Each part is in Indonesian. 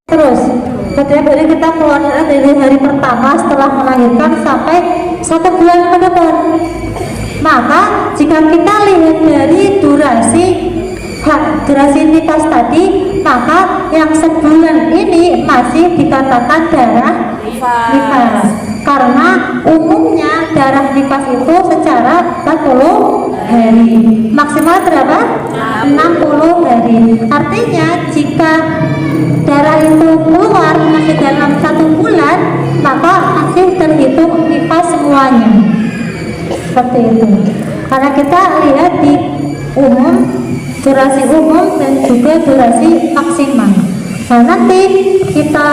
Terus setiap hari kita keluar darah dari hari pertama setelah melahirkan sampai 1 bulan ke depan. Maka jika kita lihat dari durasi nifas tadi, maka yang sebulan ini masih dikatakan darah nifas. Karena umumnya darah nifas itu secara 40 hari, maksimal berapa? 60 hari. Artinya jika darah itu keluar masih dalam 1 bulan, maka masih terhitung nifas semuanya. Seperti itu. Karena kita lihat di umum, durasi umum dan juga durasi maksimal. Nah, nanti kita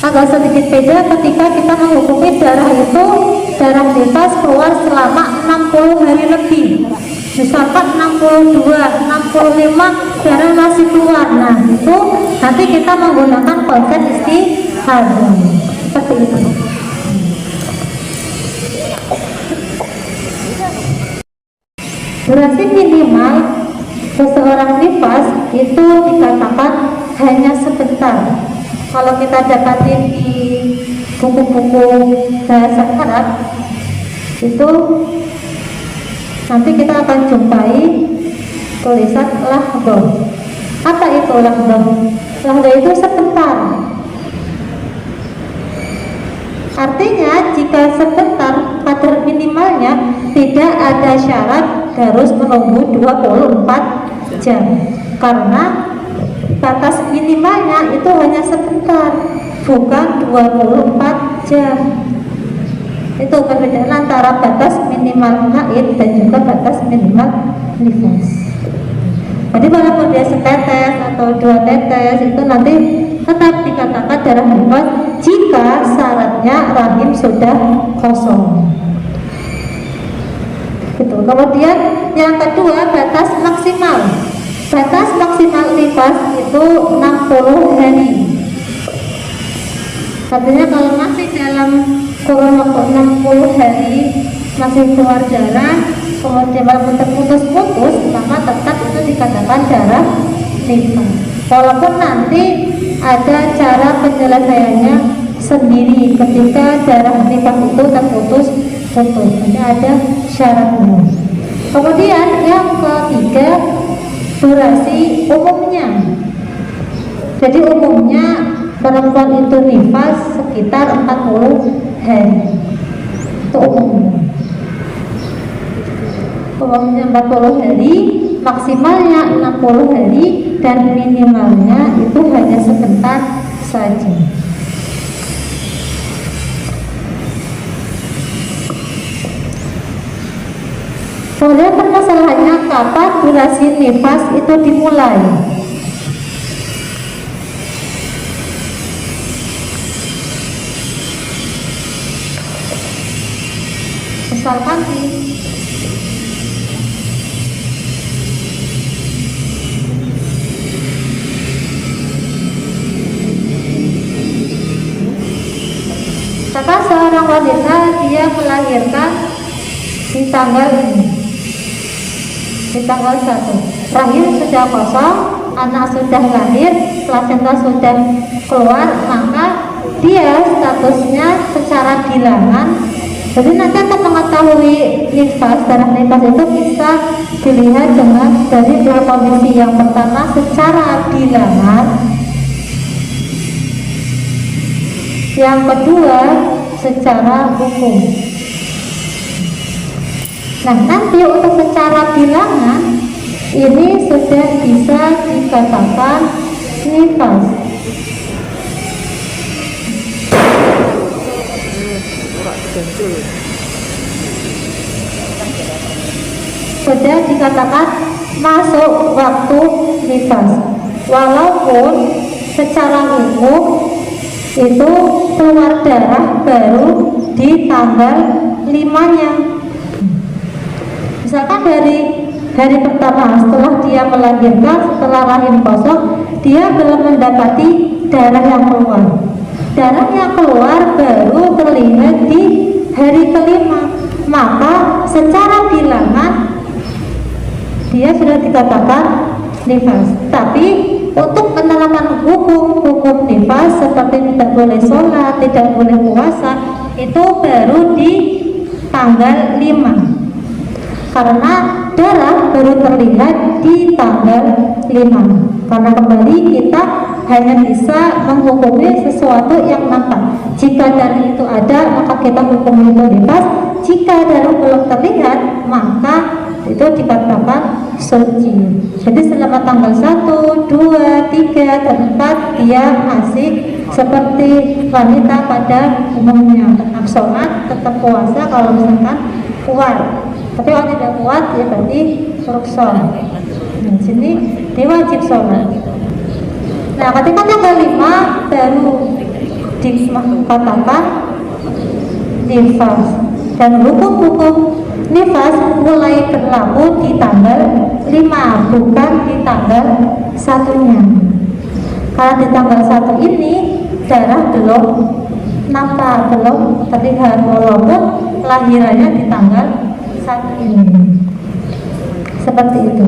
agak sedikit beda ketika kita menghukumi darah itu, darah nifas keluar selama 60 hari lebih. Misalkan 62, 65 darah masih keluar. Nah, itu nanti kita menggunakan konsep istihadah. Seperti itu. Durasi minimal seseorang nifas itu dikatakan hanya sebentar. Kalau kita dapatin di buku-buku bahasa Arab itu nanti kita akan jumpai tulisan lahdoh. Apa itu lahdoh? Lahdoh itu sebentar. Artinya jika sebentar, kadar minimalnya tidak ada syarat harus menunggu 24 jam. Karena batas minimalnya itu hanya sebentar, bukan 24 jam. Itu perbedaan antara batas minimal haid dan juga batas minimal nifas. Jadi walaupun dia setetes atau 2 tetes itu nanti tetap dikatakan darah nifas jika syaratnya rahim sudah kosong. Gitu. Kemudian yang kedua, batas maksimal. Batas maksimal nifas itu 60 hari. Artinya kalau masih dalam kurun waktu 60 hari masih keluar darah, kemudian walaupun terputus-putus, maka tetap itu dikatakan darah nifas. Walaupun nanti ada cara penyelesaiannya sendiri ketika darah nifas itu terputus-putus, jadi ada syaratnya. Kemudian yang ketiga, durasi umumnya. Jadi umumnya perempuan itu nifas sekitar 40 hari. Itu umumnya. Umumnya 40 hari, maksimalnya 60 hari, dan minimalnya itu hanya sebentar saja. Kemudian permasalahannya kapan durasi nifas itu dimulai. Misalkan seorang wanita dia melahirkan di tanggal ini, di tanggal 1, rahim sudah kosong, anak sudah lahir, plasenta sudah keluar, maka dia statusnya secara bilangan. Jadi nanti untuk mengetahui nifas, darah nifas itu bisa dilihat dengan dari 2 kondisi. Yang pertama secara bilangan, yang kedua secara hukum. Nah, nanti untuk secara bilangan ini sudah bisa dikatakan nifas. Sudah dikatakan masuk waktu nifas, walaupun secara umum itu keluar darah baru di tanggal 5-nya. Misalkan dari hari pertama setelah dia melahirkan, setelah rahim kosong, dia belum mendapati darah yang keluar. Darah yang keluar baru terlihat di hari kelima, maka secara bilangan dia sudah dikatakan nifas. Tapi untuk penerapan hukum nifas seperti tidak boleh sholat, tidak boleh puasa, itu baru di tanggal 5, karena darah baru terlihat di tanggal 5. Karena kembali kita hanya bisa menghukumi sesuatu yang nampak. Jika darah itu ada, maka kita hukum itu nifas. Jika darah belum terlihat, maka itu dikatakan suci. Jadi selama tanggal 1, 2, 3, dan 4 dia masih seperti wanita pada umumnya, tetap sholat, tetap puasa kalau misalkan kuat. Tapi kalau tidak kuat ya berarti rukhsah. Di sini dia wajib sholat. Nah, ketika tanggal 5 baru dikatakan nifas, dan hukum-hukum nifas mulai berlaku di tanggal 5, bukan di tanggal 1-nya. Karena di tanggal 1 ini darah belum nampak, belum terlihat, walaupun lahirannya di tanggal 1 ini. Seperti itu.